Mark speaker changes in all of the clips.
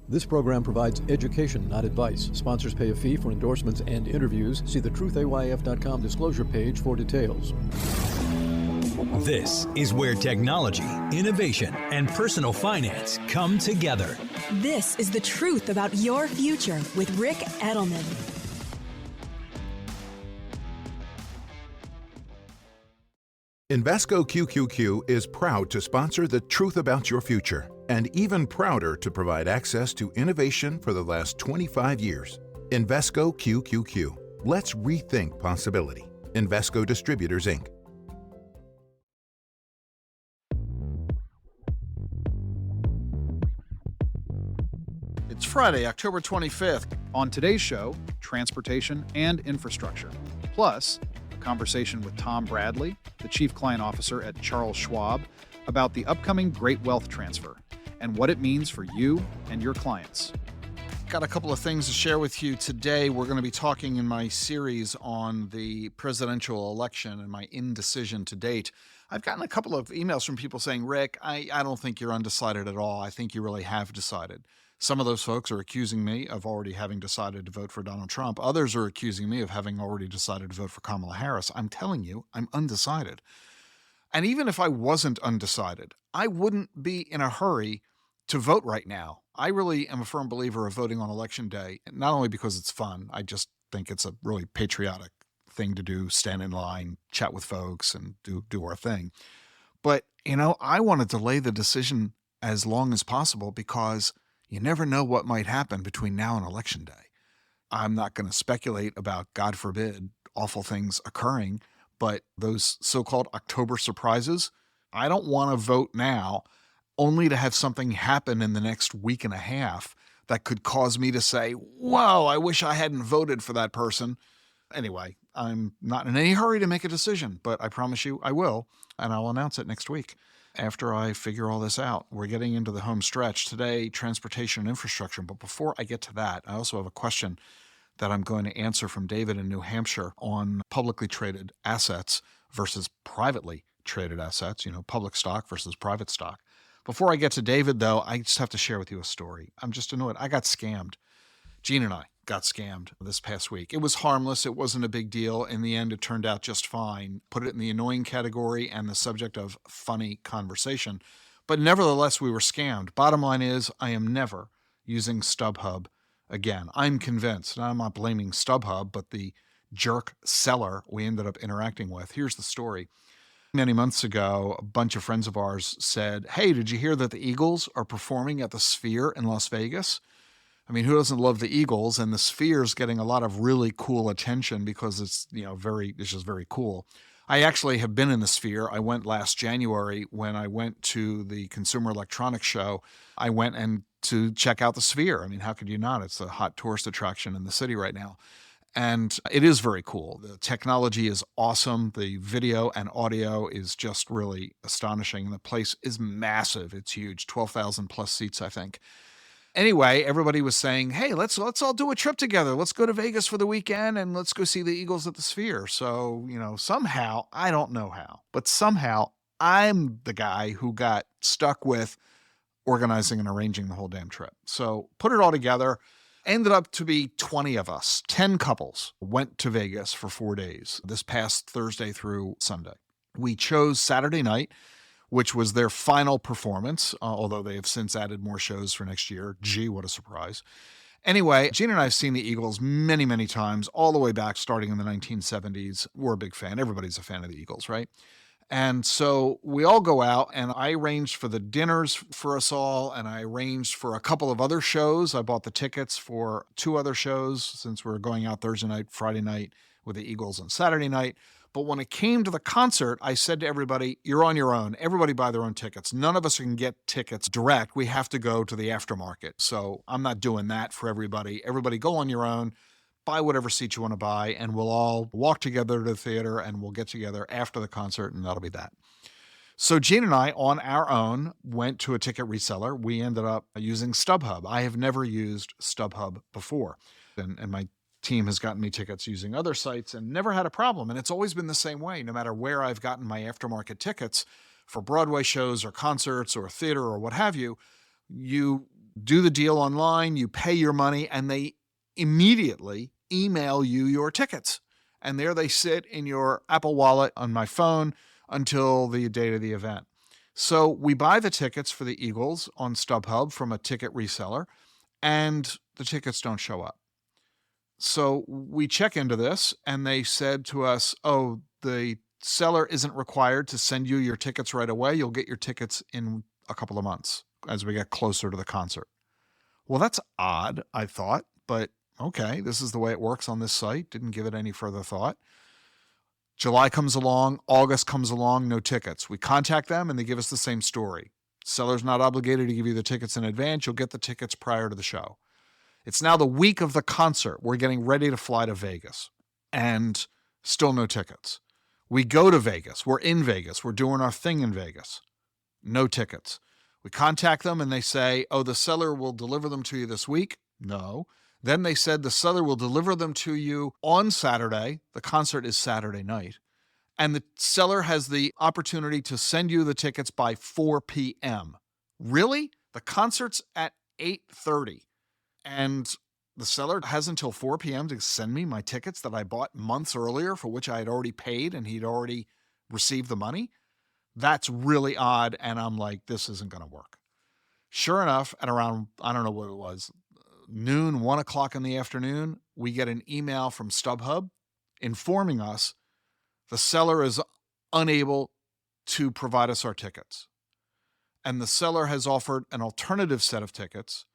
Speaker 1: This program provides education, not advice. Sponsors pay a fee for endorsements and interviews. See the truthayf.com disclosure page for details.
Speaker 2: This is where technology, innovation, and personal finance come together.
Speaker 3: This is the truth about your future with Rick Edelman.
Speaker 4: Invesco QQQ is proud to sponsor The Truth About Your Future, and even prouder to provide access to innovation for the last 25 years. Invesco QQQ. Let's rethink possibility. Invesco Distributors, Inc.
Speaker 5: It's Friday, October 25th. On today's show, transportation and infrastructure. Plus, a conversation with Tom Bradley, the Chief Client Officer at Charles Schwab, about the upcoming Great Wealth Transfer and what it means for you and your clients. Got a couple of things to share with you today. We're going to be talking in my series on the presidential election and my indecision to date. I've gotten a couple of emails from people saying, Rick, I don't think you're undecided at all. I think you really have decided. Some of those folks are accusing me of already having decided to vote for Donald Trump. Others are accusing me of having already decided to vote for Kamala Harris. I'm telling you, I'm undecided. And even if I wasn't undecided, I wouldn't be in a hurry to vote right now. I really am a firm believer of voting on Election Day, not only because it's fun. I just think it's a really patriotic thing to do, stand in line, chat with folks, and do our thing. But, I want to delay the decision as long as possible because you never know what might happen between now and Election Day. I'm not going to speculate about, God forbid, awful things occurring, but those so-called October surprises, I don't want to vote now only to have something happen in the next week and a half that could cause me to say, whoa, I wish I hadn't voted for that person. Anyway, I'm not in any hurry to make a decision, but I promise you I will, and I'll announce it next week after I figure all this out. We're getting into the home stretch today, transportation and infrastructure. But before I get to that, I also have a question that I'm going to answer from David in New Hampshire on publicly traded assets versus privately traded assets, public stock versus private stock. Before I get to David, though, I just have to share with you a story. I'm just annoyed. I got scammed. Gene and I got scammed this past week. It was harmless. It wasn't a big deal. In the end, it turned out just fine. Put it in the annoying category and the subject of funny conversation. But nevertheless, we were scammed. Bottom line is, I am never using StubHub again. I'm convinced, and I'm not blaming StubHub, but the jerk seller we ended up interacting with. Here's the story. Many months ago, a bunch of friends of ours said, hey, did you hear that the Eagles are performing at the Sphere in Las Vegas? I mean, who doesn't love the Eagles? And the Sphere is getting a lot of really cool attention because it's, it's just very cool. I actually have been in the Sphere. I went last January when I went to the Consumer Electronics Show. I went to check out the Sphere. I mean, how could you not? It's a hot tourist attraction in the city right now. And it is very cool. The technology is awesome. The video and audio is just really astonishing. The place is massive. It's huge, 12,000 plus seats, I think. Anyway, everybody was saying, hey, let's all do a trip together. Let's go to Vegas for the weekend and let's go see the Eagles at the Sphere. So, somehow, I don't know how, but somehow I'm the guy who got stuck with organizing and arranging the whole damn trip. So put it all together. Ended up to be 20 of us, 10 couples went to Vegas for 4 days, this past Thursday through Sunday. We chose Saturday night, which was their final performance, although they have since added more shows for next year. Gee, what a surprise. Anyway, Gene and I have seen the Eagles many, many times, all the way back starting in the 1970s. We're a big fan. Everybody's a fan of the Eagles, right? And so we all go out, and I arranged for the dinners for us all, and I arranged for a couple of other shows. I bought the tickets for 2 other shows since we were going out Thursday night, Friday night with the Eagles on Saturday night. But when it came to the concert, I said to everybody, you're on your own. Everybody buy their own tickets. None of us can get tickets direct. We have to go to the aftermarket. So I'm not doing that for everybody. Everybody go on your own. Buy whatever seat you want to buy, and we'll all walk together to the theater, and we'll get together after the concert, and that'll be that. So Gene and I, on our own, went to a ticket reseller. We ended up using StubHub. I have never used StubHub before, and my team has gotten me tickets using other sites and never had a problem. And it's always been the same way, no matter where I've gotten my aftermarket tickets for Broadway shows or concerts or theater or what have you. You do the deal online, you pay your money, and they immediately email you your tickets. And there they sit in your Apple Wallet on my phone until the date of the event. So we buy the tickets for the Eagles on StubHub from a ticket reseller, and the tickets don't show up. So we check into this, and they said to us, oh, the seller isn't required to send you your tickets right away. You'll get your tickets in a couple of months as we get closer to the concert. Well, that's odd, I thought, but okay, this is the way it works on this site. Didn't give it any further thought. July comes along, August comes along, no tickets. We contact them and they give us the same story. Seller's not obligated to give you the tickets in advance. You'll get the tickets prior to the show. It's now the week of the concert. We're getting ready to fly to Vegas and still no tickets. We go to Vegas. We're in Vegas. We're doing our thing in Vegas. No tickets. We contact them and they say, oh, the seller will deliver them to you this week. No. Then they said the seller will deliver them to you on Saturday. The concert is Saturday night. And the seller has the opportunity to send you the tickets by 4 p.m. Really? The concert's at 8:30. And the seller has until 4 p.m. to send me my tickets that I bought months earlier for which I had already paid and he'd already received the money. That's really odd. And I'm like, this isn't going to work. Sure enough, at around, I don't know what it was, noon, 1 o'clock in the afternoon, we get an email from StubHub informing us the seller is unable to provide us our tickets. And the seller has offered an alternative set of tickets,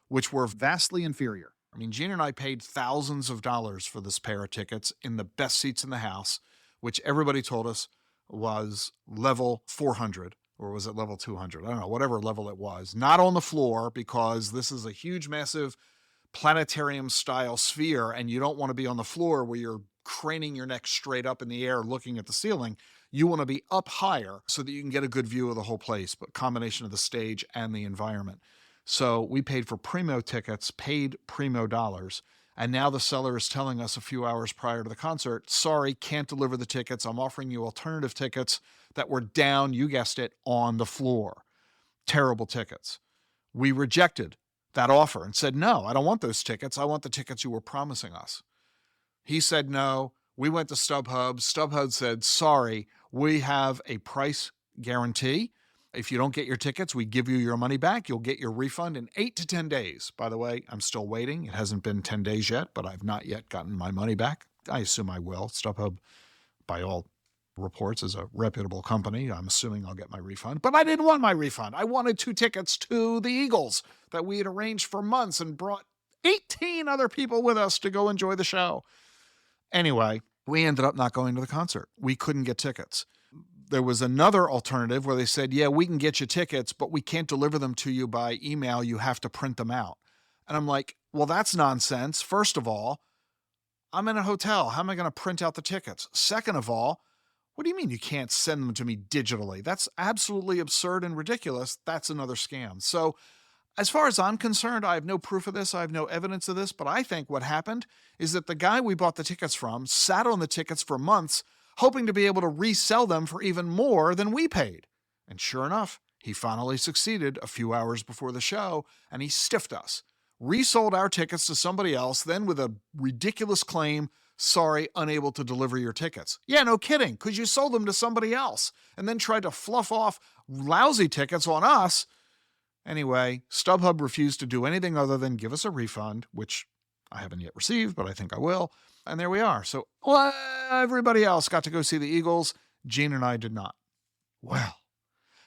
Speaker 5: which were vastly inferior. I mean, Gene and I paid thousands of dollars for this pair of tickets in the best seats in the house, which everybody told us was level 400, or was it level 200? I don't know, whatever level it was. Not on the floor, because this is a huge, massive planetarium-style sphere, and you don't want to be on the floor where you're craning your neck straight up in the air looking at the ceiling. You want to be up higher so that you can get a good view of the whole place, but combination of the stage and the environment. So we paid for primo tickets, paid primo dollars, and now the seller is telling us a few hours prior to the concert, sorry, can't deliver the tickets. I'm offering you alternative tickets that were down, you guessed it, on the floor. Terrible tickets. We rejected that offer and said, no, I don't want those tickets. I want the tickets you were promising us. He said no. We went to StubHub. StubHub said, sorry, we have a price guarantee. If you don't get your tickets, we give you your money back. You'll get your refund in 8 to 10 days. By the way, I'm still waiting. It hasn't been 10 days yet, but I've not yet gotten my money back. I assume I will. StubHub, by all reports, is a reputable company. I'm assuming I'll get my refund. But I didn't want my refund. I wanted 2 tickets to the Eagles that we had arranged for months and brought 18 other people with us to go enjoy the show. Anyway, we ended up not going to the concert. We couldn't get tickets. There was another alternative where they said, yeah, we can get you tickets, but we can't deliver them to you by email. You have to print them out. And I'm like, well, that's nonsense. First of all, I'm in a hotel. How am I going to print out the tickets? Second of all, what do you mean you can't send them to me digitally? That's absolutely absurd and ridiculous. That's another scam. So as far as I'm concerned, I have no proof of this. I have no evidence of this. But I think what happened is that the guy we bought the tickets from sat on the tickets for months, hoping to be able to resell them for even more than we paid. And sure enough, he finally succeeded a few hours before the show, and he stiffed us. Resold our tickets to somebody else, then with a ridiculous claim, sorry, unable to deliver your tickets. Yeah, no kidding, because you sold them to somebody else, and then tried to fluff off lousy tickets on us. Anyway, StubHub refused to do anything other than give us a refund, which I haven't yet received, but I think I will. And there we are. So everybody else got to go see the Eagles. Gene and I did not. Well,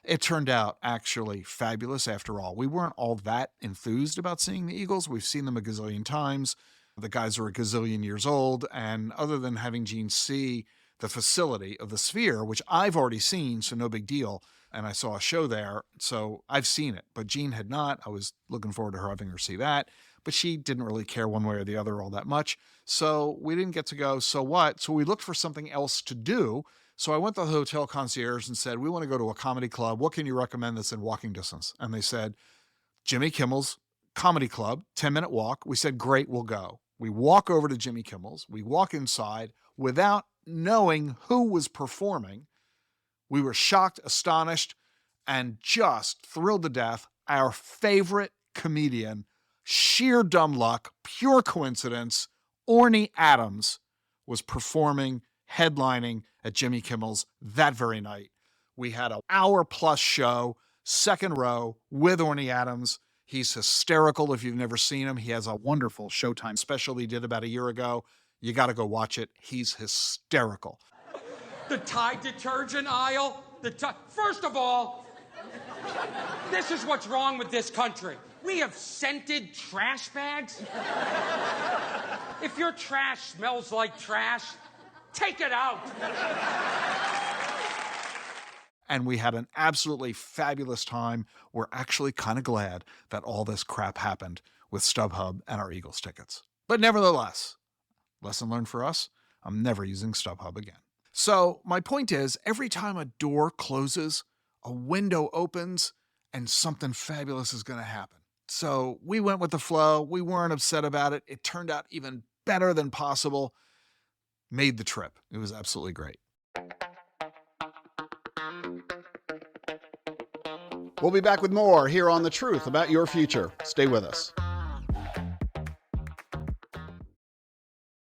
Speaker 5: it turned out actually fabulous after all. We weren't all that enthused about seeing the Eagles. We've seen them a gazillion times. The guys are a gazillion years old. And other than having Gene see the facility of the Sphere, which I've already seen, so no big deal, and I saw a show there, so I've seen it. But Gene had not. I was looking forward to her having her see that. But she didn't really care one way or the other all that much. So we didn't get to go. So what? So we looked for something else to do. So I went to the hotel concierge and said, we want to go to a comedy club. What can you recommend that's in walking distance? And they said, Jimmy Kimmel's Comedy Club, 10-minute walk. We said, great, we'll go. We walk over to Jimmy Kimmel's. We walk inside without knowing who was performing. We were shocked, astonished, and just thrilled to death. Our favorite comedian, sheer dumb luck, pure coincidence, Orny Adams was performing, headlining at Jimmy Kimmel's that very night. We had an hour-plus show, second row, with Orny Adams. He's hysterical if you've never seen him. He has a wonderful Showtime special he did about a year ago. You got to go watch it. He's hysterical.
Speaker 6: The Tide detergent aisle. First of all, this is what's wrong with this country. We have scented trash bags. If your trash smells like trash, take it out.
Speaker 5: And we had an absolutely fabulous time. We're actually kind of glad that all this crap happened with StubHub and our Eagles tickets. But nevertheless, lesson learned for us, I'm never using StubHub again. So my point is, every time a door closes, a window opens, and something fabulous is going to happen. So we went with the flow. We weren't upset about it. It turned out even better than possible. Made the trip. It was absolutely great.
Speaker 7: We'll be back with more here on The Truth About Your Future. Stay with us.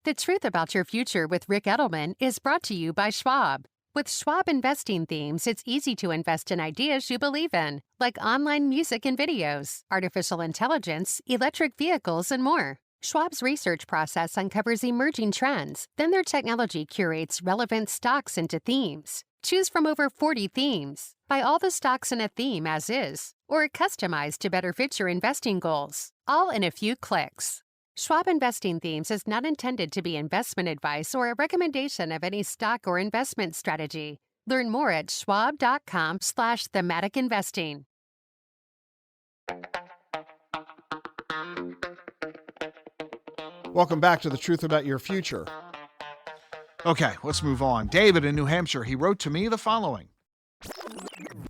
Speaker 8: The Truth About Your Future with Rick Edelman is brought to you by Schwab. With Schwab investing themes, it's easy to invest in ideas you believe in, like online music and videos, artificial intelligence, electric vehicles, and more. Schwab's research process uncovers emerging trends. Then their technology curates relevant stocks into themes. Choose from over 40 themes. Buy all the stocks in a theme as is, or customized to better fit your investing goals, all in a few clicks. Schwab Investing Themes is not intended to be investment advice or a recommendation of any stock or investment strategy. Learn more at schwab.com/thematic investing.
Speaker 7: Welcome back to The Truth About Your Future.
Speaker 5: Okay, let's move on. David in New Hampshire, he wrote to me the following.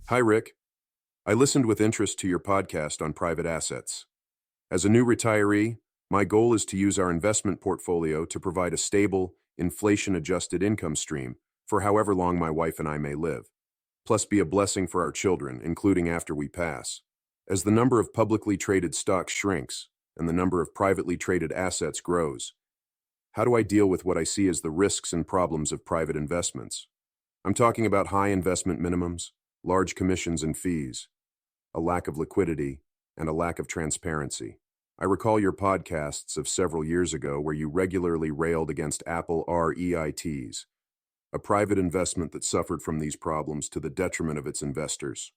Speaker 9: Hi, Rick. I listened with interest to your podcast on private assets. As a new retiree, my goal is to use our investment portfolio to provide a stable, inflation-adjusted income stream for however long my wife and I may live, plus be a blessing for our children, including after we pass. As the number of publicly traded stocks shrinks and the number of privately traded assets grows, how do I deal with what I see as the risks and problems of private investments? I'm talking about high investment minimums, large commissions and fees, a lack of liquidity, and a lack of transparency. I recall your podcasts of several years ago where you regularly railed against Apple REITs, a private investment that suffered from these problems to the detriment of its investors.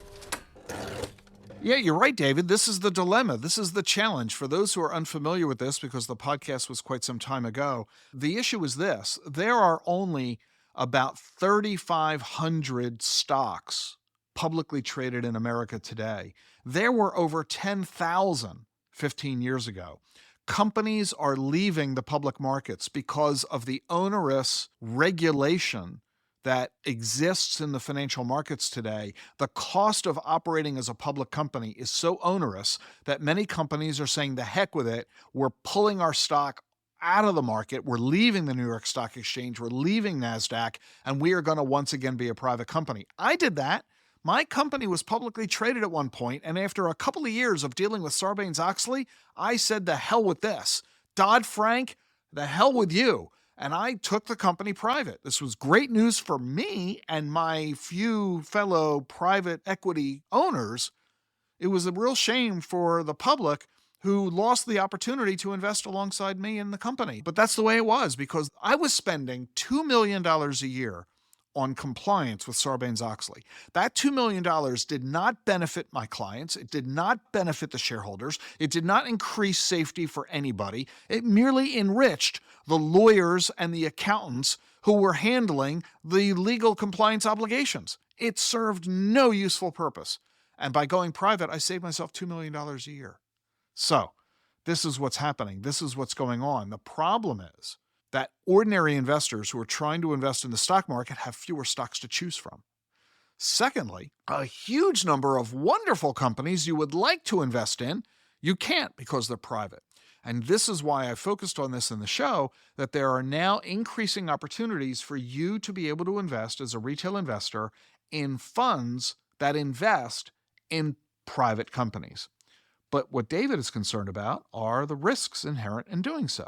Speaker 5: Yeah, you're right, David. This is the dilemma. This is the challenge. For those who are unfamiliar with this, because the podcast was quite some time ago, the issue is this. There are only about 3,500 stocks publicly traded in America today. There were over 10,000 15 years ago. Companies are leaving the public markets because of the onerous regulation that exists in the financial markets today. The cost of operating as a public company is so onerous that many companies are saying, the heck with it. We're pulling our stock out of the market. We're leaving the New York Stock Exchange. We're leaving NASDAQ, and we are going to once again be a private company. I did that. My company was publicly traded at one point, and after a couple of years of dealing with Sarbanes-Oxley, I said, the hell with this. Dodd-Frank, the hell with you. And I took the company private. This was great news for me and my few fellow private equity owners. It was a real shame for the public who lost the opportunity to invest alongside me in the company. But that's the way it was, because I was spending $2 million a year on compliance with Sarbanes-Oxley. That $2 million did not benefit my clients. It did not benefit the shareholders. It did not increase safety for anybody. It merely enriched the lawyers and the accountants who were handling the legal compliance obligations. It served no useful purpose. And by going private, I saved myself $2 million a year. So this is what's happening. This is what's going on. The problem is that ordinary investors who are trying to invest in the stock market have fewer stocks to choose from. Secondly, a huge number of wonderful companies you would like to invest in, you can't because they're private. And this is why I focused on this in the show, that there are now increasing opportunities for you to be able to invest as a retail investor in funds that invest in private companies. But what David is concerned about are the risks inherent in doing so.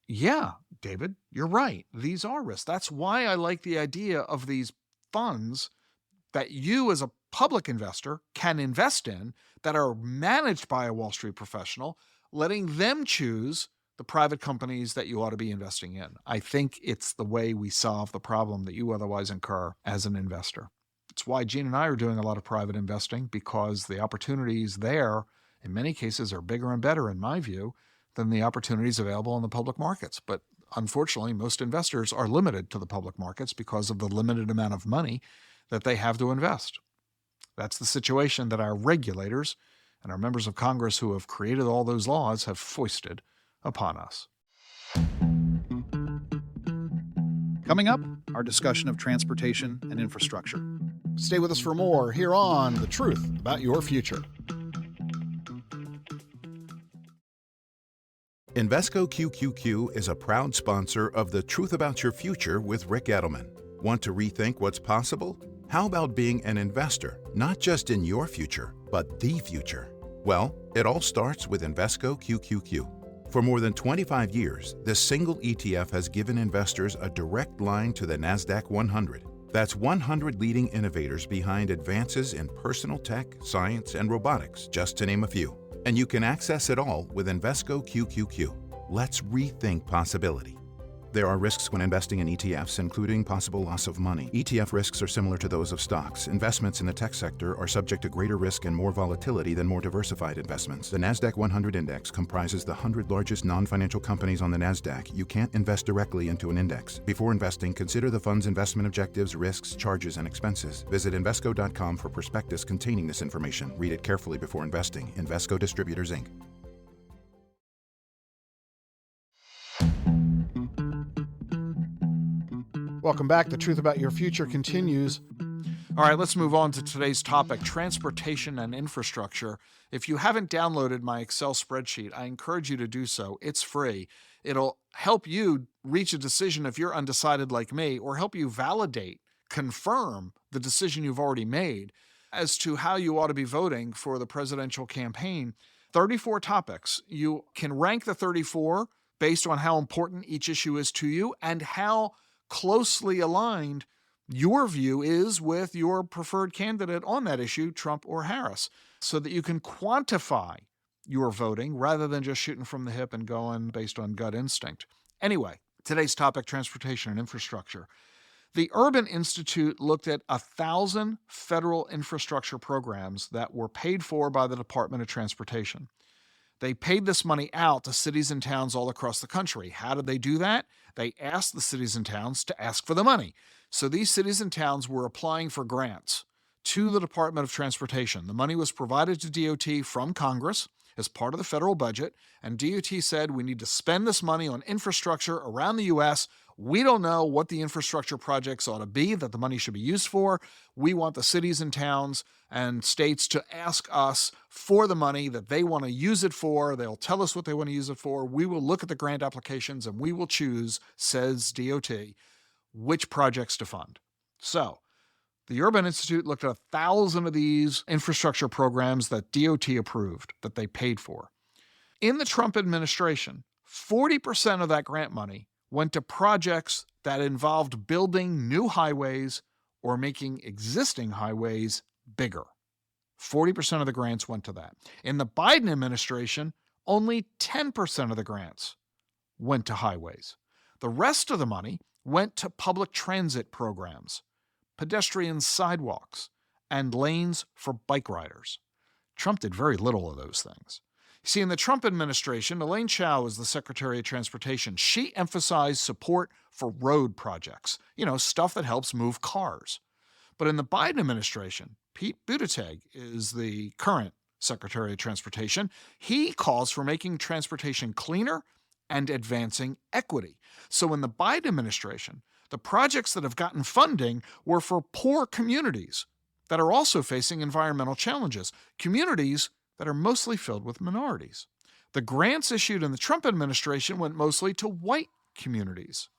Speaker 5: Yeah, David, you're right. These are risks. That's why I like the idea of these funds that you as a public investor can invest in that are managed by a Wall Street professional, letting them choose the private companies that you ought to be investing in. I think it's the way we solve the problem that you otherwise incur as an investor. It's why Gene and I are doing a lot of private investing, because the opportunities there, in many cases, are bigger and better, in my view, than the opportunities available in the public markets. But unfortunately, most investors are limited to the public markets because of the limited amount of money that they have to invest. That's the situation that our regulators and our members of Congress who have created all those laws have foisted upon us. Coming up, our discussion of transportation and infrastructure.
Speaker 7: Stay with us for more here on The Truth About Your Future.
Speaker 4: Invesco QQQ is a proud sponsor of The Truth About Your Future with Rick Edelman. Want to rethink what's possible? How about being an investor, not just in your future, but the future? Well, it all starts with Invesco QQQ. For more than 25 years, this single ETF has given investors a direct line to the NASDAQ 100. That's 100 leading innovators behind advances in personal tech, science, and robotics, just to name a few. And you can access it all with Invesco QQQ. Let's rethink possibility. There are risks when investing in ETFs, including possible loss of money. ETF risks are similar to those of stocks. Investments in the tech sector are subject to greater risk and more volatility than more diversified investments. The NASDAQ 100 Index comprises the 100 largest non-financial companies on the NASDAQ. You can't invest directly into an index. Before investing, consider the fund's investment objectives, risks, charges, and expenses. Visit Invesco.com for prospectus containing this information. Read it carefully before investing. Invesco Distributors, Inc.
Speaker 7: Welcome back. The Truth About Your Future continues.
Speaker 5: All right, let's move on to today's topic, transportation and infrastructure. If you haven't downloaded my Excel spreadsheet, I encourage you to do so. It's free. It'll help you reach a decision if you're undecided like me, or help you validate, confirm the decision you've already made as to how you ought to be voting for the presidential campaign. 34 topics. You can rank the 34 based on how important each issue is to you and how closely aligned your view is with your preferred candidate on that issue, Trump or Harris, so that you can quantify your voting rather than just shooting from the hip and going based on gut instinct. Anyway, today's topic, transportation and infrastructure. The Urban Institute looked at 1,000 federal infrastructure programs that were paid for by the Department of Transportation. They paid this money out to cities and towns all across the country. How did they do that? They asked the cities and towns to ask for the money. So these cities and towns were applying for grants to the Department of Transportation. The money was provided to DOT from Congress as part of the federal budget, and DOT said, we need to spend this money on infrastructure around the U.S. We don't know what the infrastructure projects ought to be that the money should be used for. We want the cities and towns and states to ask us for the money that they want to use it for. They'll tell us what they want to use it for. We will look at the grant applications and we will choose, says DOT, which projects to fund. So the Urban Institute looked at 1,000 of these infrastructure programs that DOT approved, that they paid for. In the Trump administration, 40% of that grant money went to projects that involved building new highways or making existing highways bigger. 40% of the grants went to that. In the Biden administration, only 10% of the grants went to highways. The rest of the money went to public transit programs, pedestrian sidewalks, and lanes for bike riders. Trump did very little of those things. See, in the Trump administration, Elaine Chao was the Secretary of Transportation. She emphasized support for road projects, stuff that helps move cars. But in the Biden administration, Pete Buttigieg is the current Secretary of Transportation. He calls for making transportation cleaner and advancing equity. So in the Biden administration, the projects that have gotten funding were for poor communities that are also facing environmental challenges, communities that are mostly filled with minorities. The grants issued in the Trump administration went mostly to white communities.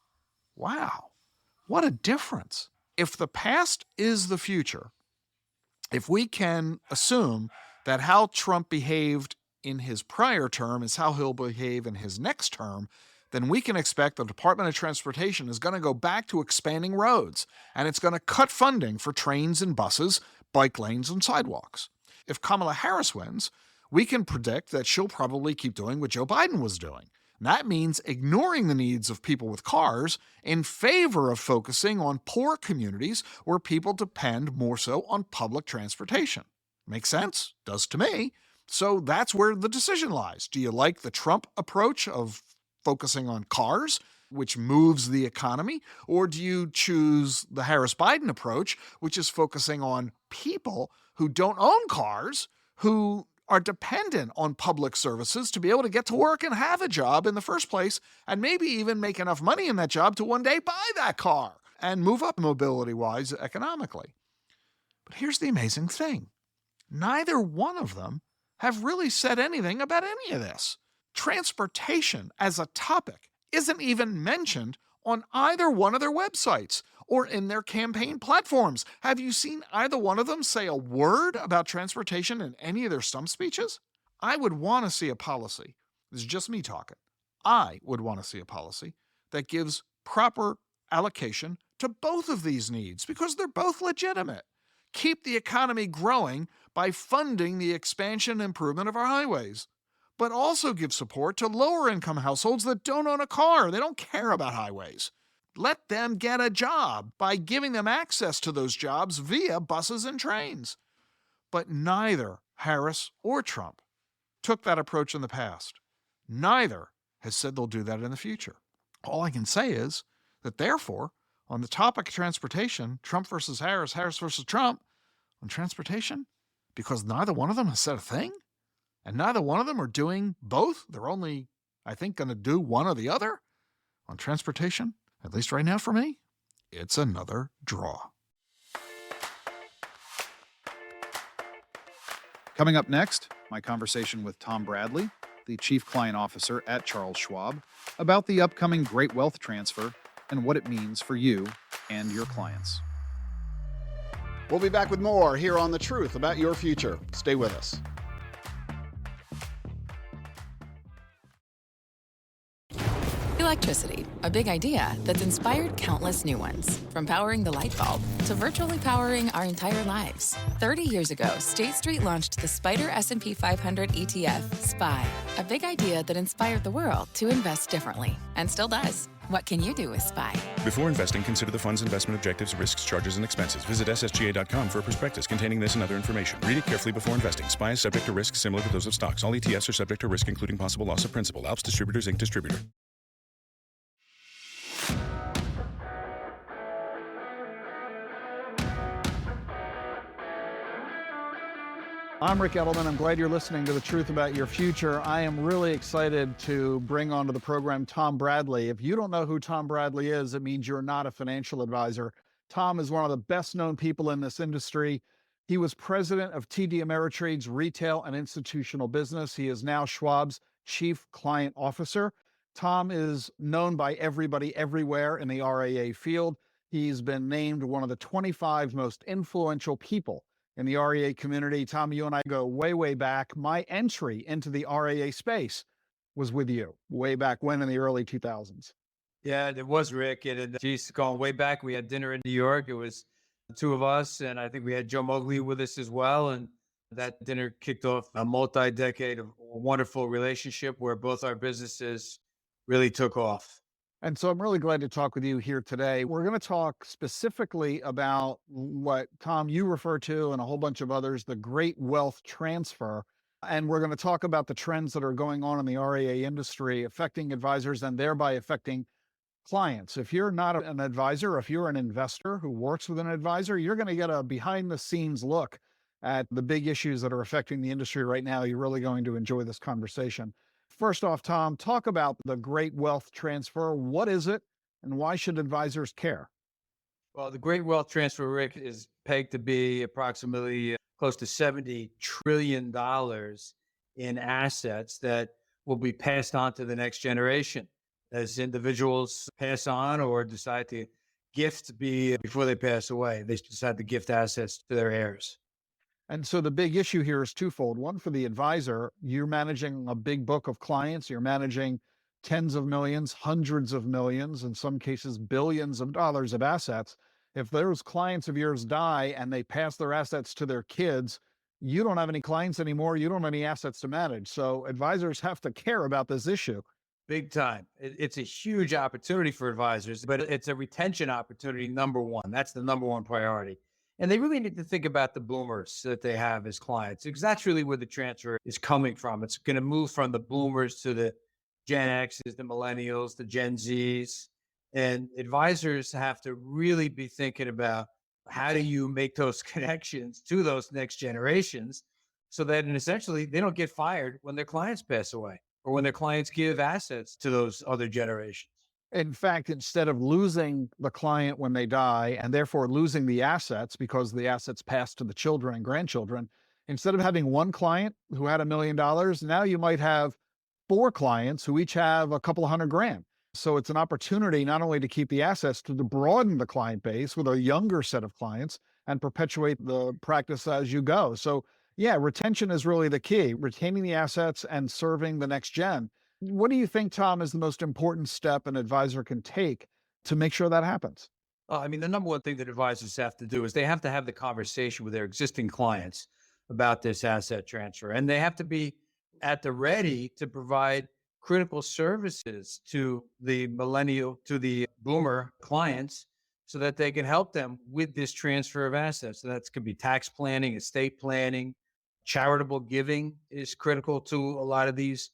Speaker 5: Wow, what a difference. If the past is the future, if we can assume that how Trump behaved in his prior term is how he'll behave in his next term, then we can expect the Department of Transportation is going to go back to expanding roads, and it's going to cut funding for trains and buses, bike lanes, and sidewalks. If Kamala Harris wins, we can predict that she'll probably keep doing what Joe Biden was doing. And that means ignoring the needs of people with cars in favor of focusing on poor communities where people depend more so on public transportation. Makes sense? Does to me. So that's where the decision lies. Do you like the Trump approach of focusing on cars, which moves the economy, or do you choose the Harris-Biden approach, which is focusing on people who don't own cars, who are dependent on public services to be able to get to work and have a job in the first place, and maybe even make enough money in that job to one day buy that car and move up mobility-wise economically? But here's the amazing thing. Neither one of them have really said anything about any of this. Transportation as a topic isn't even mentioned on either one of their websites or in their campaign platforms. Have you seen either one of them say a word about transportation in any of their stump speeches? I would want to see a policy. This is just me talking. I would want to see a policy that gives proper allocation to both of these needs because they're both legitimate. Keep the economy growing by funding the expansion and improvement of our highways, but also give support to lower-income households that don't own a car. They don't care about highways. Let them get a job by giving them access to those jobs via buses and trains. But neither Harris or Trump took that approach in the past. Neither has said they'll do that in the future. All I can say is that, therefore, on the topic of transportation, Trump versus Harris, Harris versus Trump, on transportation, because neither one of them has said a thing, and neither one of them are doing both, they're only, I think, going to do one or the other. On transportation, at least right now for me, it's another draw.
Speaker 7: Coming up next, my conversation with Tom Bradley, the Chief Client Officer at Charles Schwab, about the upcoming Great Wealth Transfer and what it means for you and your clients. We'll be back with more here on The Truth About Your Future. Stay with us.
Speaker 10: Electricity, a big idea that's inspired countless new ones. From powering the light bulb to virtually powering our entire lives. 30 years ago, State Street launched the Spider S&P 500 ETF, SPY. A big idea that inspired the world to invest differently, and still does. What can you do with SPY?
Speaker 11: Before investing, consider the fund's investment objectives, risks, charges, and expenses. Visit ssga.com for a prospectus containing this and other information. Read it carefully before investing. SPY is subject to risks similar to those of stocks. All ETFs are subject to risk, including possible loss of principal. Alps Distributors, Inc. Distributor.
Speaker 7: I'm Rick Edelman. I'm glad you're listening to The Truth About Your Future. I am really excited to bring onto the program Tom Bradley. If you don't know who Tom Bradley is, it means you're not a financial advisor. Tom is one of the best-known people in this industry. He was president of TD Ameritrade's retail and institutional business. He is now Schwab's chief client officer. Tom is known by everybody everywhere in the RIA field. He's been named one of the 25 most influential people in the RIA community. Tom, you and I go way, way back. My entry into the RIA space was with you way back when in the early 2000s.
Speaker 12: Yeah, it was, Rick. Geez, going way back, we had dinner in New York. It was the two of us, and I think we had Joe Mowgli with us as well. And that dinner kicked off a multi-decade of wonderful relationship where both our businesses really took off.
Speaker 7: And so I'm really glad to talk with you here today. We're going to talk specifically about what, Tom, you refer to and a whole bunch of others, the Great Wealth Transfer. And we're going to talk about the trends that are going on in the RIA industry affecting advisors and thereby affecting clients. If you're not an advisor, if you're an investor who works with an advisor, you're going to get a behind the scenes look at the big issues that are affecting the industry right now. You're really going to enjoy this conversation. First off, Tom, talk about the Great Wealth Transfer. What is it, and why should advisors care?
Speaker 12: Well, the Great Wealth Transfer, Rick, is pegged to be approximately close to $70 trillion in assets that will be passed on to the next generation as individuals pass on or decide to gift before they pass away. They decide to gift assets to their heirs.
Speaker 7: And so the big issue here is twofold. One, for the advisor, you're managing a big book of clients, you're managing tens of millions, hundreds of millions, in some cases, billions of dollars of assets. If those clients of yours die and they pass their assets to their kids, you don't have any clients anymore. You don't have any assets to manage. So advisors have to care about this issue.
Speaker 12: Big time. It's a huge opportunity for advisors, but it's a retention opportunity, number one. That's the number one priority. And they really need to think about the boomers that they have as clients, because that's really where the transfer is coming from. It's going to move from the boomers to the Gen X's, the millennials, the Gen Zs. And advisors have to really be thinking about how do you make those connections to those next generations so that essentially they don't get fired when their clients pass away or when their clients give assets to those other generations.
Speaker 7: In fact, instead of losing the client when they die and therefore losing the assets because the assets pass to the children and grandchildren, instead of having one client who had $1 million, now you might have 4 clients who each have a couple of $100,000. So it's an opportunity not only to keep the assets, to broaden the client base with a younger set of clients and perpetuate the practice as you go. So yeah, retention is really the key, retaining the assets and serving the next gen. What do you think, Tom, is the most important step an advisor can take to make sure that happens?
Speaker 12: I mean, the number one thing that advisors have to do is they have to have the conversation with their existing clients about this asset transfer. And they have to be at the ready to provide critical services to the millennial, to the boomer clients so that they can help them with this transfer of assets. So that could be tax planning, estate planning, charitable giving is critical to a lot of these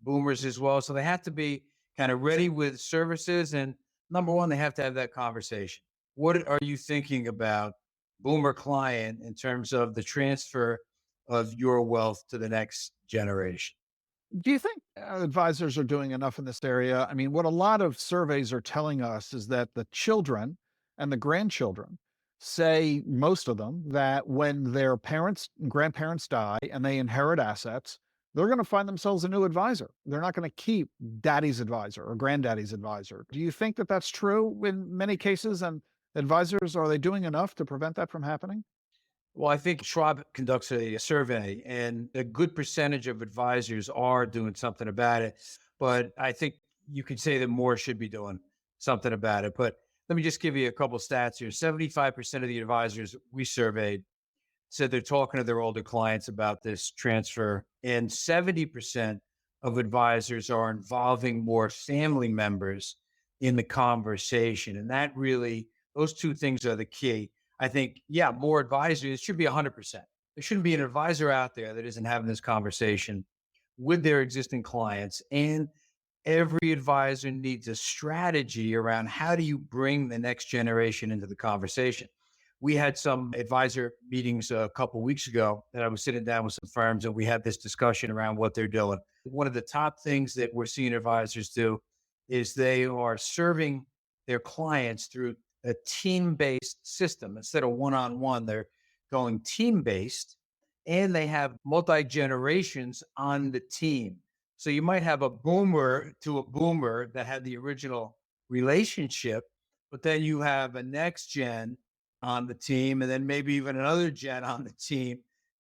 Speaker 12: boomers as well. So they have to be kind of ready with services. And number one, they have to have that conversation. What are you thinking about boomer client in terms of the transfer of your wealth to the next generation?
Speaker 7: Do you think advisors are doing enough in this area? I mean, what a lot of surveys are telling us is that the children and the grandchildren say, most of them, that when their parents and grandparents die and they inherit assets, they're going to find themselves a new advisor. They're not going to keep daddy's advisor or granddaddy's advisor. Do you think that that's true in many cases? And advisors, are they doing enough to prevent that from happening?
Speaker 12: Well, I think Schwab conducts a survey, and a good percentage of advisors are doing something about it. But I think you could say that more should be doing something about it. But let me just give you a couple stats here. 75% of the advisors we surveyed said they're talking to their older clients about this transfer, and 70% of advisors are involving more family members in the conversation. And that really, those two things are the key. I think, yeah, more advisors, it should be 100%. There shouldn't be an advisor out there that isn't having this conversation with their existing clients. And every advisor needs a strategy around how do you bring the next generation into the conversation. We had some advisor meetings a couple weeks ago that I was sitting down with some firms, and we had this discussion around what they're doing. One of the top things that we're seeing advisors do is they are serving their clients through a team-based system. Instead of one-on-one, they're going team-based, and they have multi-generations on the team. So you might have a boomer to a boomer that had the original relationship, but then you have a next gen on the team, and then maybe even another gen on the team.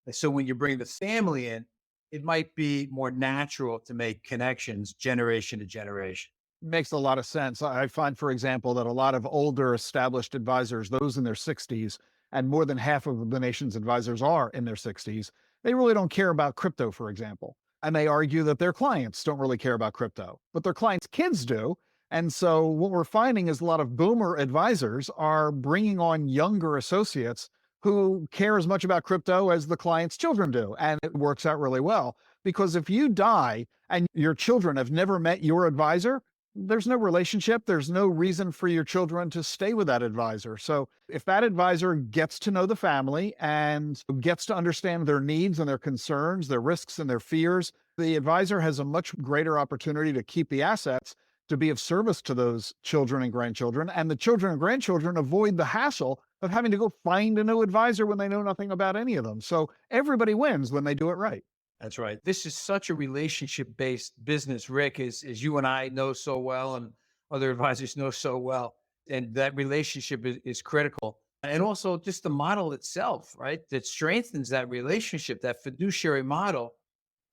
Speaker 12: So when you bring the family in, it might be more natural to make connections generation to generation.
Speaker 7: Makes a lot of sense. I find, for example, that a lot of older established advisors, those in their 60s, and more than half of the nation's advisors are in their 60s, they really don't care about crypto, for example. And they argue that their clients don't really care about crypto, but their clients' kids do. And so what we're finding is a lot of boomer advisors are bringing on younger associates who care as much about crypto as the client's children do. And it works out really well, because if you die and your children have never met your advisor, there's no relationship. There's no reason for your children to stay with that advisor. So if that advisor gets to know the family and gets to understand their needs and their concerns, their risks and their fears, the advisor has a much greater opportunity to keep the assets, to be of service to those children and grandchildren. And the children and grandchildren avoid the hassle of having to go find a new advisor when they know nothing about any of them. So everybody wins when they do it right.
Speaker 12: That's right. This is such a relationship-based business, Rick, as you and I know so well, and other advisors know so well. And that relationship is critical. And also just the model itself, right? That strengthens that relationship, that fiduciary model.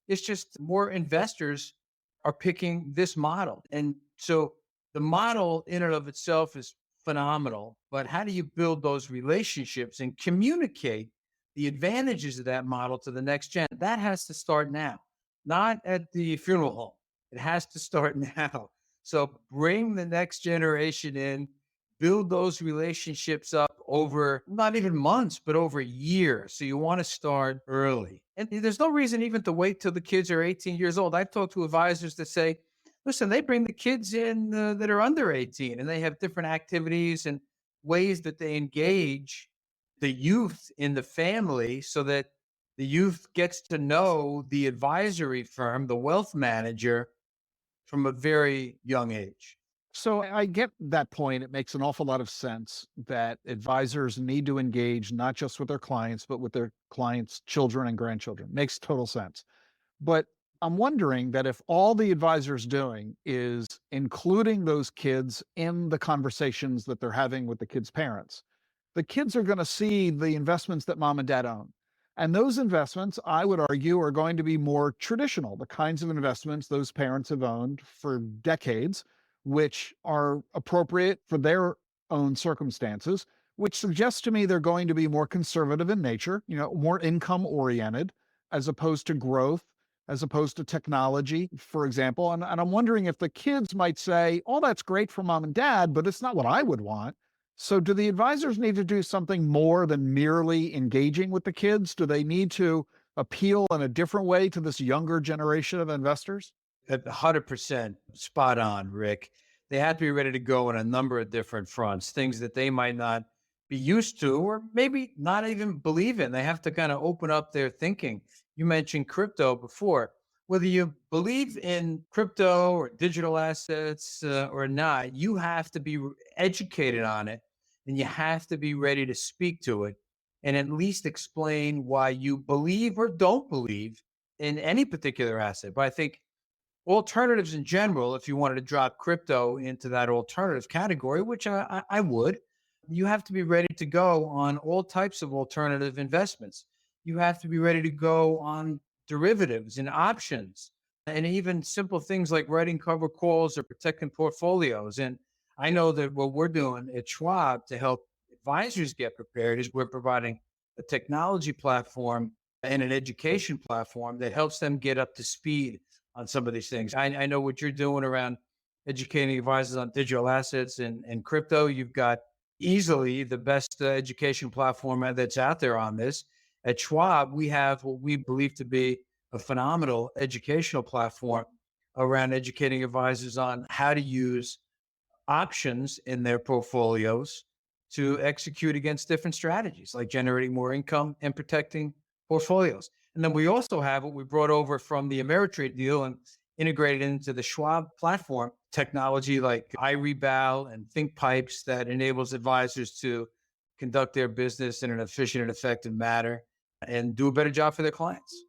Speaker 12: It's just more investors are picking this model. And so the model in and of itself is phenomenal, but how do you build those relationships and communicate the advantages of that model to the next gen? That has to start now, not at the funeral home. It has to start now. So bring the next generation in, build those relationships up over not even months, but over years. So you want to start early. And there's no reason even to wait till the kids are 18 years old. I've talked to advisors that say, listen, they bring the kids in that are under 18 and they have different activities and ways that they engage the youth in the family so that the youth gets to know the advisory firm, the wealth manager, from a very young age.
Speaker 7: So I get that point. It makes an awful lot of sense that advisors need to engage not just with their clients, but with their clients' children and grandchildren. Makes total sense. But I'm wondering that if all the advisor's doing is including those kids in the conversations that they're having with the kids' parents, the kids are going to see the investments that mom and dad own. And those investments, I would argue, are going to be more traditional, the kinds of investments those parents have owned for decades, which are appropriate for their own circumstances, which suggests to me they're going to be more conservative in nature, more income oriented, as opposed to growth, as opposed to technology, for example. And I'm wondering if the kids might say, oh, that's great for mom and dad, but it's not what I would want. So do the advisors need to do something more than merely engaging with the kids? Do they need to appeal in a different way to this younger generation of investors?
Speaker 12: 100% spot on, Rick. They have to be ready to go on a number of different fronts, things that they might not be used to or maybe not even believe in. They have to kind of open up their thinking. You mentioned crypto before. Whether you believe in crypto or digital assets or not, you have to be educated on it and you have to be ready to speak to it and at least explain why you believe or don't believe in any particular asset. But I think alternatives in general, if you wanted to drop crypto into that alternative category, which I would, you have to be ready to go on all types of alternative investments. You have to be ready to go on derivatives and options and even simple things like writing cover calls or protecting portfolios. And I know that what we're doing at Schwab to help advisors get prepared is we're providing a technology platform and an education platform that helps them get up to speed on some of these things. I know what you're doing around educating advisors on digital assets and crypto. You've got easily the best education platform that's out there on this. At Schwab, we have what we believe to be a phenomenal educational platform around educating advisors on how to use options in their portfolios to execute against different strategies, like generating more income and protecting portfolios. And then we also have what we brought over from the Ameritrade deal and integrated into the Schwab platform, technology like iRebal and ThinkPipes that enables advisors to conduct their business in an efficient and effective manner and do a better job for their clients.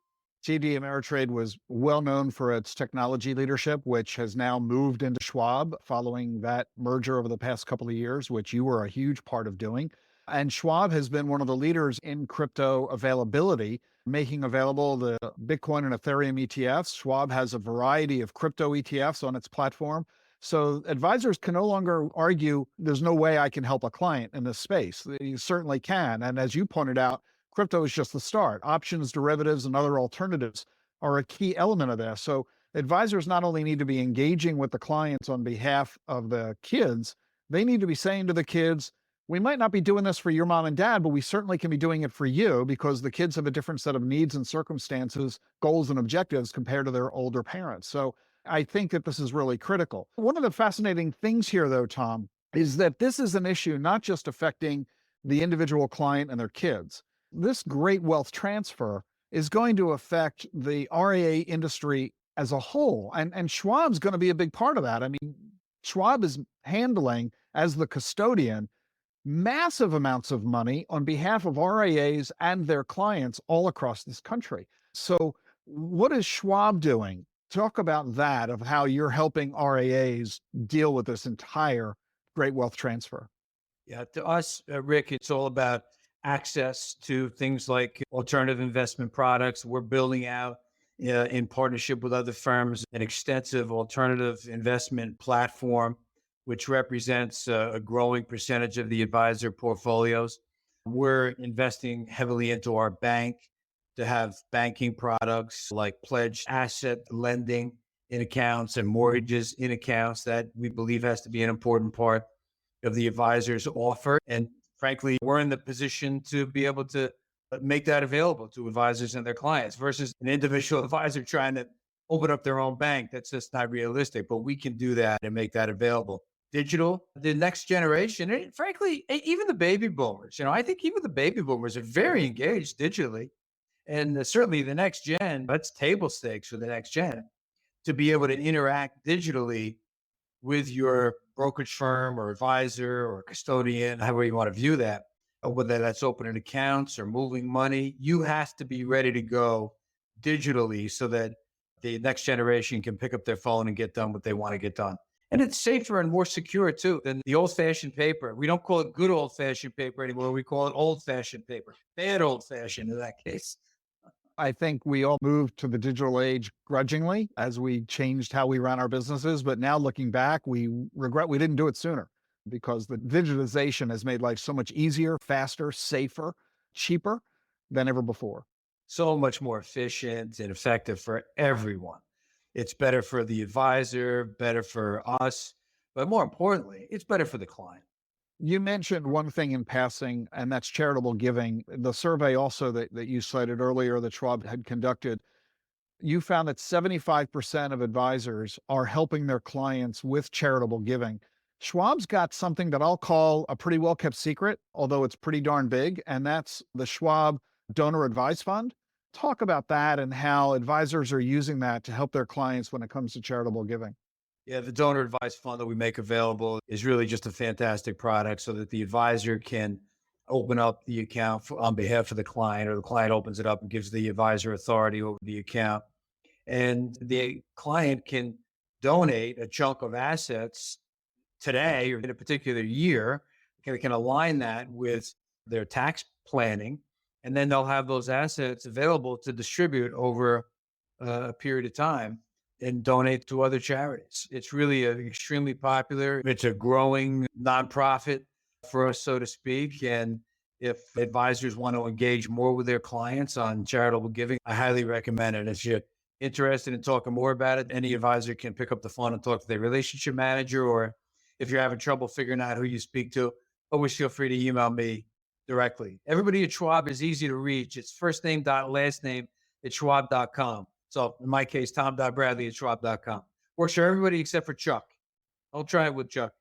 Speaker 7: TD Ameritrade was well known for its technology leadership, which has now moved into Schwab following that merger over the past couple of years, which you were a huge part of doing. And Schwab has been one of the leaders in crypto availability, making available the Bitcoin and Ethereum ETFs. Schwab has a variety of crypto ETFs on its platform. So advisors can no longer argue, there's no way I can help a client in this space. You certainly can. And as you pointed out, crypto is just the start. Options, derivatives, and other alternatives are a key element of this. So advisors not only need to be engaging with the clients on behalf of the kids, they need to be saying to the kids, we might not be doing this for your mom and dad, but we certainly can be doing it for you because the kids have a different set of needs and circumstances, goals and objectives compared to their older parents. So I think that this is really critical. One of the fascinating things here, though, Tom, is that this is an issue not just affecting the individual client and their kids. This great wealth transfer is going to affect the RIA industry as a whole. And Schwab's going to be a big part of that. I mean, Schwab is handling, as the custodian, massive amounts of money on behalf of RIAs and their clients all across this country. So what is Schwab doing? Talk about that, of how you're helping RIAs deal with this entire great wealth transfer.
Speaker 12: Yeah, to us, Rick, it's all about access to things like alternative investment products. We're building out, in partnership with other firms, an extensive alternative investment platform, which represents a growing percentage of the advisor portfolios. We're investing heavily into our bank to have banking products like pledged asset lending in accounts and mortgages in accounts. That we believe has to be an important part of the advisor's offer. And frankly, we're in the position to be able to make that available to advisors and their clients versus an individual advisor trying to open up their own bank. That's just not realistic, but we can do that and make that available. Digital, the next generation, and frankly, even the baby boomers, I think even the baby boomers are very engaged digitally. And certainly the next gen, that's table stakes for the next gen to be able to interact digitally with your brokerage firm or advisor or custodian, however you want to view that, whether that's opening accounts or moving money, you have to be ready to go digitally so that the next generation can pick up their phone and get done what they want to get done. And it's safer and more secure too than the old fashioned paper. We don't call it good old fashioned paper anymore. We call it old fashioned paper, bad old fashioned in that case.
Speaker 7: I think we all moved to the digital age grudgingly as we changed how we ran our businesses. But now looking back, we regret we didn't do it sooner because the digitization has made life so much easier, faster, safer, cheaper than ever before.
Speaker 12: So much more efficient and effective for everyone. It's better for the advisor, better for us, but more importantly, it's better for the client.
Speaker 7: You mentioned one thing in passing, and that's charitable giving. The survey also that you cited earlier that Schwab had conducted, you found that 75% of advisors are helping their clients with charitable giving. Schwab's got something that I'll call a pretty well-kept secret, although it's pretty darn big, and that's the Schwab Donor Advice Fund. Talk about that and how advisors are using that to help their clients when it comes to charitable giving.
Speaker 12: Yeah, the donor advice fund that we make available is really just a fantastic product so that the advisor can open up the account on behalf of the client, or the client opens it up and gives the advisor authority over the account. And the client can donate a chunk of assets today or in a particular year. They can align that with their tax planning, and then they'll have those assets available to distribute over a period of time and donate to other charities. It's really extremely popular. It's a growing nonprofit for us, so to speak. And if advisors want to engage more with their clients on charitable giving, I highly recommend it. If you're interested in talking more about it, any advisor can pick up the phone and talk to their relationship manager, or if you're having trouble figuring out who you speak to, always feel free to email me directly. Everybody at Schwab is easy to reach. It's first name dot last name at schwab.com. So in my case, tom.bradley at schwab.com. Works for everybody except for Chuck. I'll try it with Chuck.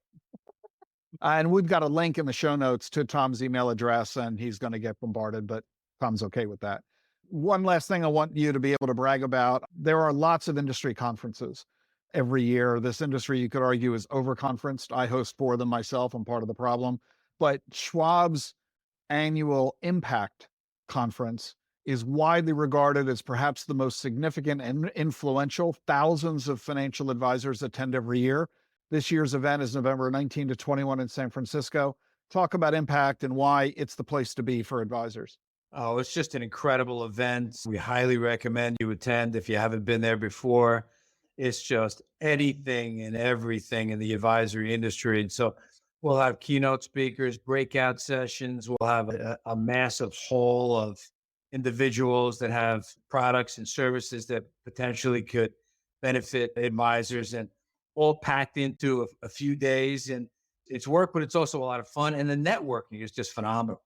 Speaker 7: And we've got a link in the show notes to Tom's email address, and he's going to get bombarded, but Tom's okay with that. One last thing I want you to be able to brag about. There are lots of industry conferences every year. This industry, you could argue, is overconferenced. I host 4 of them myself. I'm part of the problem. But Schwab's annual Impact Conference is widely regarded as perhaps the most significant and influential. Thousands of financial advisors attend every year. This year's event is November 19 to 21 in San Francisco. Talk about Impact and why it's the place to be for advisors.
Speaker 12: Oh, it's just an incredible event. We highly recommend you attend if you haven't been there before. It's just anything and everything in the advisory industry. And so we'll have keynote speakers, breakout sessions. We'll have a massive hall of individuals that have products and services that potentially could benefit advisors, and all packed into a few days. And it's work, but it's also a lot of fun. And the networking is just phenomenal.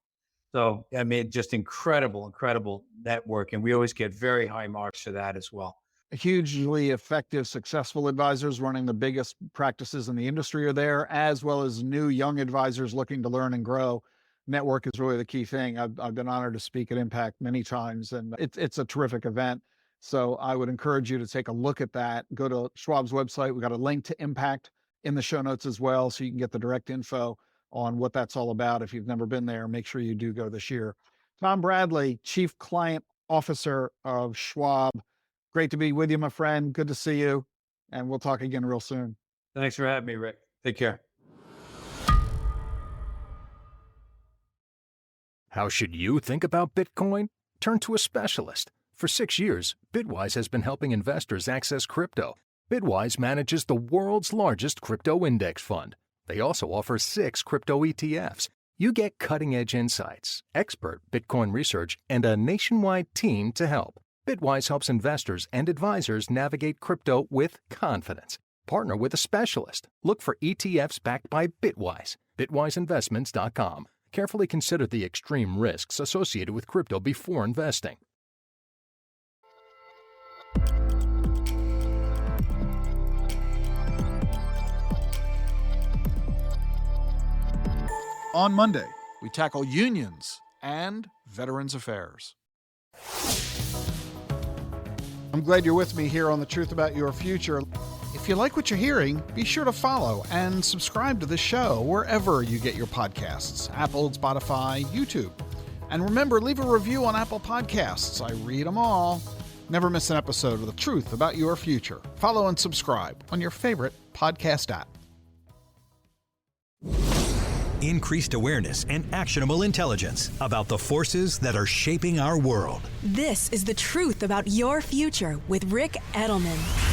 Speaker 12: So, I mean, just incredible network. And we always get very high marks for that as well.
Speaker 7: Hugely effective, successful advisors running the biggest practices in the industry are there, as well as new young advisors looking to learn and grow. Network is really the key thing. I've been honored to speak at Impact many times, and it's a terrific event. So I would encourage you to take a look at that. Go to Schwab's website. We got a link to Impact in the show notes as well, so you can get the direct info on what that's all about. If you've never been there, make sure you do go this year. Tom Bradley, Chief Client Officer of Schwab. Great to be with you, my friend. Good to see you. And we'll talk again real soon.
Speaker 12: Thanks for having me, Rick. Take care.
Speaker 13: How should you think about Bitcoin? Turn to a specialist. For 6 years, Bitwise has been helping investors access crypto. Bitwise manages the world's largest crypto index fund. They also offer 6 crypto ETFs. You get cutting-edge insights, expert Bitcoin research, and a nationwide team to help. Bitwise helps investors and advisors navigate crypto with confidence. Partner with a specialist. Look for ETFs backed by Bitwise. BitwiseInvestments.com. Carefully consider the extreme risks associated with crypto before investing.
Speaker 5: On Monday, we tackle unions and Veterans Affairs. I'm glad you're with me here on The Truth About Your Future. If you like what you're hearing, be sure to follow and subscribe to the show wherever you get your podcasts, Apple, Spotify, YouTube. And remember, leave a review on Apple Podcasts. I read them all. Never miss an episode of The Truth About Your Future. Follow and subscribe on your favorite podcast app.
Speaker 2: Increased awareness and actionable intelligence about the forces that are shaping our world.
Speaker 3: This is The Truth About Your Future with Rick Edelman.